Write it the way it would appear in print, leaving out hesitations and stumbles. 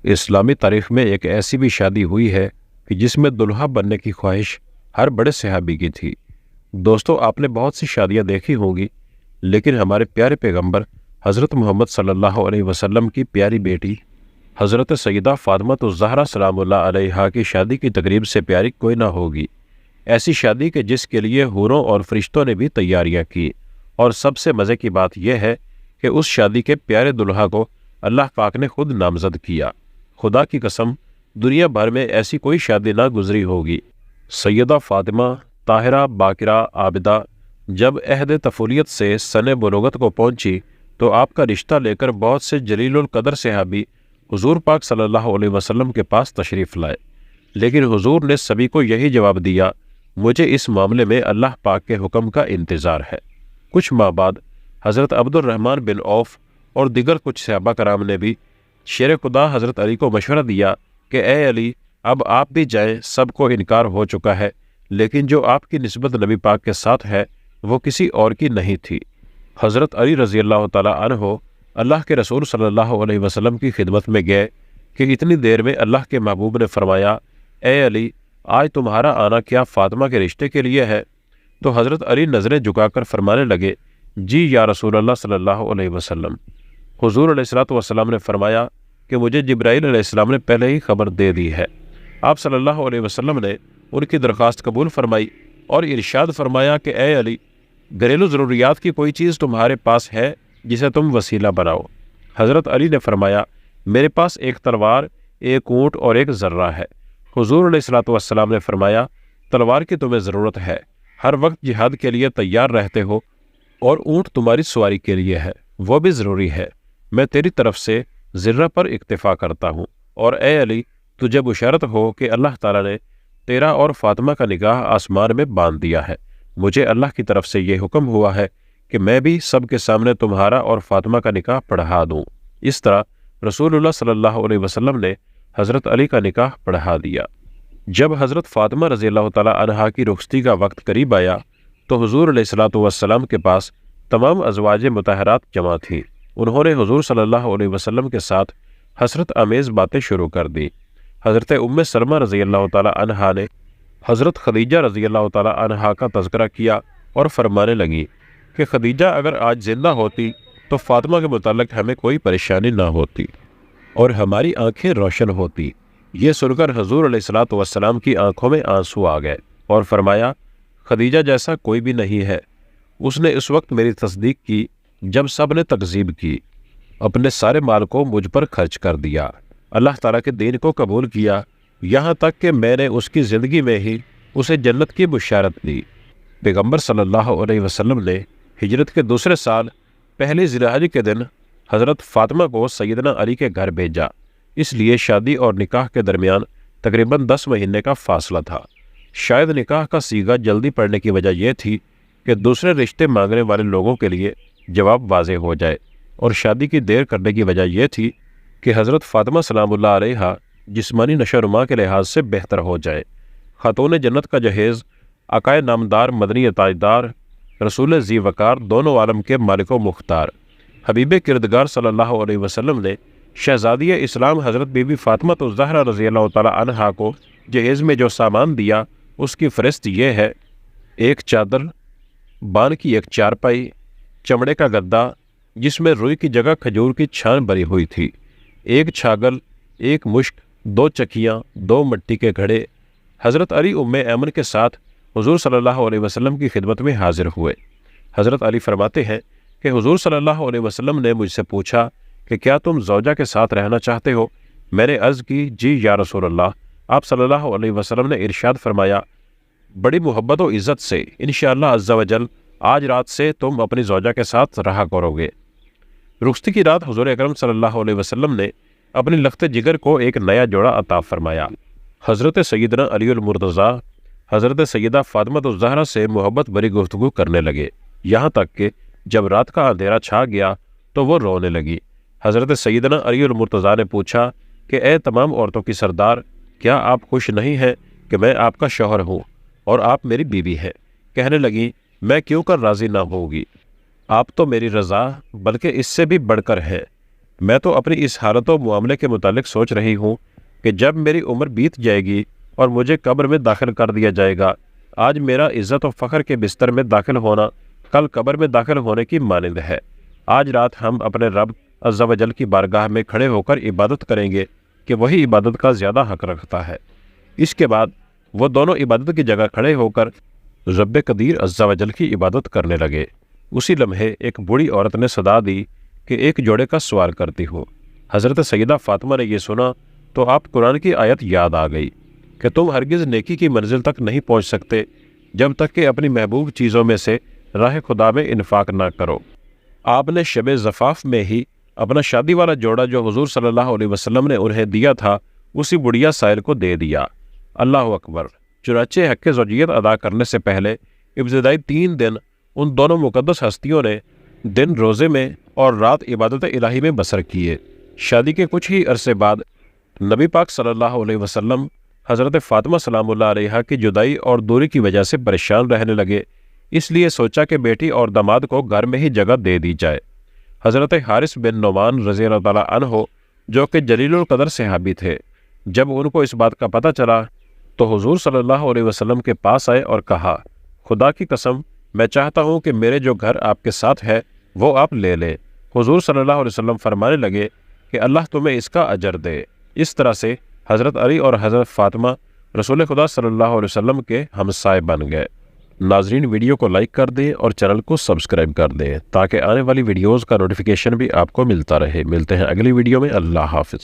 اسلامی تاریخ میں ایک ایسی بھی شادی ہوئی ہے کہ جس میں دلہا بننے کی خواہش ہر بڑے صحابی کی تھی۔ دوستو، آپ نے بہت سی شادیاں دیکھی ہوں گی، لیکن ہمارے پیارے پیغمبر حضرت محمد صلی اللہ علیہ وسلم کی پیاری بیٹی حضرت سیدہ فاطمہ الزہرا سلام اللہ علیہا کی شادی کی تقریب سے پیاری کوئی نہ ہوگی۔ ایسی شادی کہ جس کے لیے حوروں اور فرشتوں نے بھی تیاریاں کی، اور سب سے مزے کی بات یہ ہے کہ اس شادی کے پیارے دلہا کو اللہ پاک نے خود نامزد کیا۔ خدا کی قسم، دنیا بھر میں ایسی کوئی شادی نہ گزری ہوگی۔ سیدہ فاطمہ طاہرہ باکرہ عابدہ جب عہد طفولیت سے سن بلوغت کو پہنچی تو آپ کا رشتہ لے کر بہت سے جلیل القدر صحابی حضور پاک صلی اللہ علیہ وسلم کے پاس تشریف لائے، لیکن حضور نے سبھی کو یہی جواب دیا، مجھے اس معاملے میں اللہ پاک کے حکم کا انتظار ہے۔ کچھ ماہ بعد حضرت عبد الرحمن بن عوف اور دیگر کچھ صحابہ کرام نے بھی شیر خدا حضرت علی کو مشورہ دیا کہ اے علی، اب آپ بھی جائیں، سب کو انکار ہو چکا ہے، لیکن جو آپ کی نسبت نبی پاک کے ساتھ ہے وہ کسی اور کی نہیں تھی۔ حضرت علی رضی اللہ تعالیٰ عنہ اللہ کے رسول صلی اللہ علیہ وسلم کی خدمت میں گئے کہ اتنی دیر میں اللہ کے محبوب نے فرمایا، اے علی، آج تمہارا آنا کیا فاطمہ کے رشتے کے لیے ہے؟ تو حضرت علی نظریں جھکا کر فرمانے لگے، جی یا رسول اللہ صلی اللہ علیہ وسلم۔ حضور علیہ السلام نے فرمایا کہ مجھے جبرائیل علیہ السلام نے پہلے ہی خبر دے دی ہے۔ آپ صلی اللہ علیہ وسلم نے ان کی درخواست قبول فرمائی اور ارشاد فرمایا کہ اے علی، گھریلو ضروریات کی کوئی چیز تمہارے پاس ہے جسے تم وسیلہ بناؤ؟ حضرت علی نے فرمایا، میرے پاس ایک تلوار، ایک اونٹ اور ایک ذرہ ہے۔ حضور علیہ السلام نے فرمایا، تلوار کی تمہیں ضرورت ہے، ہر وقت جہاد کے لیے تیار رہتے ہو، اور اونٹ تمہاری سواری کے لیے ہے، وہ بھی ضروری ہے۔ میں تیری طرف سے ذرہ پر اکتفا کرتا ہوں، اور اے علی، تجھے بشارت ہو کہ اللہ تعالیٰ نے تیرا اور فاطمہ کا نکاح آسمان میں باندھ دیا ہے۔ مجھے اللہ کی طرف سے یہ حکم ہوا ہے کہ میں بھی سب کے سامنے تمہارا اور فاطمہ کا نکاح پڑھا دوں۔ اس طرح رسول اللہ صلی اللہ علیہ وسلم نے حضرت علی کا نکاح پڑھا دیا۔ جب حضرت فاطمہ رضی اللہ تعالیٰ عنہا کی رخصتی کا وقت قریب آیا تو حضور علیہ السلام کے پاس تمام ازواج مطہرات جمع تھیں۔ انہوں نے حضور صلی اللہ علیہ وسلم کے ساتھ حسرت آمیز باتیں شروع کر دیں۔ حضرت ام سلمہ رضی اللہ تعالیٰ عنہا نے حضرت خدیجہ رضی اللہ تعالیٰ عنہا کا تذکرہ کیا اور فرمانے لگی کہ خدیجہ اگر آج زندہ ہوتی تو فاطمہ کے متعلق ہمیں کوئی پریشانی نہ ہوتی اور ہماری آنکھیں روشن ہوتی۔ یہ سن کر حضور علیہ السلام کی آنکھوں میں آنسو آ گئے اور فرمایا، خدیجہ جیسا کوئی بھی نہیں ہے۔ اس نے اس وقت میری تصدیق کی جب سب نے تکذیب کی، اپنے سارے مال کو مجھ پر خرچ کر دیا، اللہ تعالیٰ کے دین کو قبول کیا، یہاں تک کہ میں نے اس کی زندگی میں ہی اسے جنت کی بشارت دی۔ پیغمبر صلی اللہ علیہ وسلم نے ہجرت کے دوسرے سال پہلی ذی الحجہ کے دن حضرت فاطمہ کو سیدنا علی کے گھر بھیجا، اس لیے شادی اور نکاح کے درمیان تقریباً 10 مہینے کا فاصلہ تھا۔ شاید نکاح کا صیغہ جلدی پڑنے کی وجہ یہ تھی کہ دوسرے رشتے مانگنے والے لوگوں کے لیے جواب واضح ہو جائے، اور شادی کی دیر کرنے کی وجہ یہ تھی کہ حضرت فاطمہ سلام اللہ علیہا جسمانی نشو و نما کے لحاظ سے بہتر ہو جائے۔ خاتون جنت کا جہیز، عقائے نامدار، مدنی تاجدار، رسول ذی وقار، دونوں عالم کے مالک و مختار، حبیب کردگار صلی اللہ علیہ وسلم نے شہزادی اسلام حضرت بی بی فاطمہ الزہرا رضی اللہ تعالیٰ عنہا کو جہیز میں جو سامان دیا اس کی فہرست یہ ہے: ایک چادر، بان کی ایک چارپائی، چمڑے کا گدا جس میں روئی کی جگہ کھجور کی چھان بری ہوئی تھی، ایک چھاگل، ایک مشک، 2 چکیاں، 2 مٹی کے گھڑے۔ حضرت علی ام ایمن کے ساتھ حضور صلی اللہ علیہ وسلم کی خدمت میں حاضر ہوئے۔ حضرت علی فرماتے ہیں کہ حضور صلی اللہ علیہ وسلم نے مجھ سے پوچھا کہ کیا تم زوجہ کے ساتھ رہنا چاہتے ہو؟ میں نے عرض کی، جی یا رسول اللہ۔ آپ صلی اللہ علیہ وسلم نے ارشاد فرمایا، بڑی محبت و عزت سے انشاءاللہ عز و جل آج رات سے تم اپنی زوجہ کے ساتھ رہا کرو گے۔ رخصتی کی رات حضور اکرم صلی اللہ علیہ وسلم نے اپنی لخت جگر کو ایک نیا جوڑا عطا فرمایا۔ حضرت سیدنا علی المرتضیٰ حضرت سیدہ فاطمہ الزہرا سے محبت بری گفتگو کرنے لگے، یہاں تک کہ جب رات کا اندھیرا چھا گیا تو وہ رونے لگی۔ حضرت سیدنا علی المرتضیٰ نے پوچھا کہ اے تمام عورتوں کی سردار، کیا آپ خوش نہیں ہیں کہ میں آپ کا شوہر ہوں اور آپ میری بیوی ہیں؟ کہنے لگیں، میں کیوں کر راضی نہ ہوگی، آپ تو میری رضا بلکہ اس سے بھی بڑھ کر ہیں۔ میں تو اپنی اس حالت و معاملے کے متعلق سوچ رہی ہوں کہ جب میری عمر بیت جائے گی اور مجھے قبر میں داخل کر دیا جائے گا، آج میرا عزت و فخر کے بستر میں داخل ہونا کل قبر میں داخل ہونے کی مانند ہے۔ آج رات ہم اپنے رب عز و جل کی بارگاہ میں کھڑے ہو کر عبادت کریں گے کہ وہی عبادت کا زیادہ حق رکھتا ہے۔ اس کے بعد وہ دونوں عبادت کی جگہ کھڑے ہو کر رب قدیر عز و جل کی عبادت کرنے لگے۔ اسی لمحے ایک بوڑھی عورت نے صدا دی کہ ایک جوڑے کا سوال کرتی ہو۔ حضرت سیدہ فاطمہ نے یہ سنا تو آپ قرآن کی آیت یاد آ گئی کہ تم ہرگز نیکی کی منزل تک نہیں پہنچ سکتے جب تک کہ اپنی محبوب چیزوں میں سے راہ خدا میں انفاق نہ کرو۔ آپ نے شب زفاف میں ہی اپنا شادی والا جوڑا جو حضور صلی اللہ علیہ وسلم نے انہیں دیا تھا اسی بڑھیا سائل کو دے دیا۔ اللہ اکبر۔ چنانچہ حق زوجیت ادا کرنے سے پہلے ابتدائی 3 دن ان دونوں مقدس ہستیوں نے دن روزے میں اور رات عبادت الہی میں بسر کیے۔ شادی کے کچھ ہی عرصے بعد نبی پاک صلی اللہ علیہ وسلم حضرت فاطمہ سلام اللہ علیہا کی جدائی اور دوری کی وجہ سے پریشان رہنے لگے، اس لیے سوچا کہ بیٹی اور داماد کو گھر میں ہی جگہ دے دی جائے۔ حضرت حارث بن نعمان رضی اللہ تعالیٰ عنہ جو کہ جلیل القدر صحابی تھے، جب ان کو اس بات کا پتہ چلا تو حضور صلی اللہ علیہ وسلم کے پاس آئے اور کہا، خدا کی قسم میں چاہتا ہوں کہ میرے جو گھر آپ کے ساتھ ہے وہ آپ لے لیں۔ حضور صلی اللہ علیہ وسلم فرمانے لگے کہ اللہ تمہیں اس کا اجر دے۔ اس طرح سے حضرت علی اور حضرت فاطمہ رسول خدا صلی اللہ علیہ وسلم کے ہمسائے بن گئے۔ ناظرین، ویڈیو کو لائک کر دیں اور چینل کو سبسکرائب کر دیں تاکہ آنے والی ویڈیوز کا نوٹیفیکیشن بھی آپ کو ملتا رہے۔ ملتے ہیں اگلی ویڈیو میں۔ اللہ حافظ۔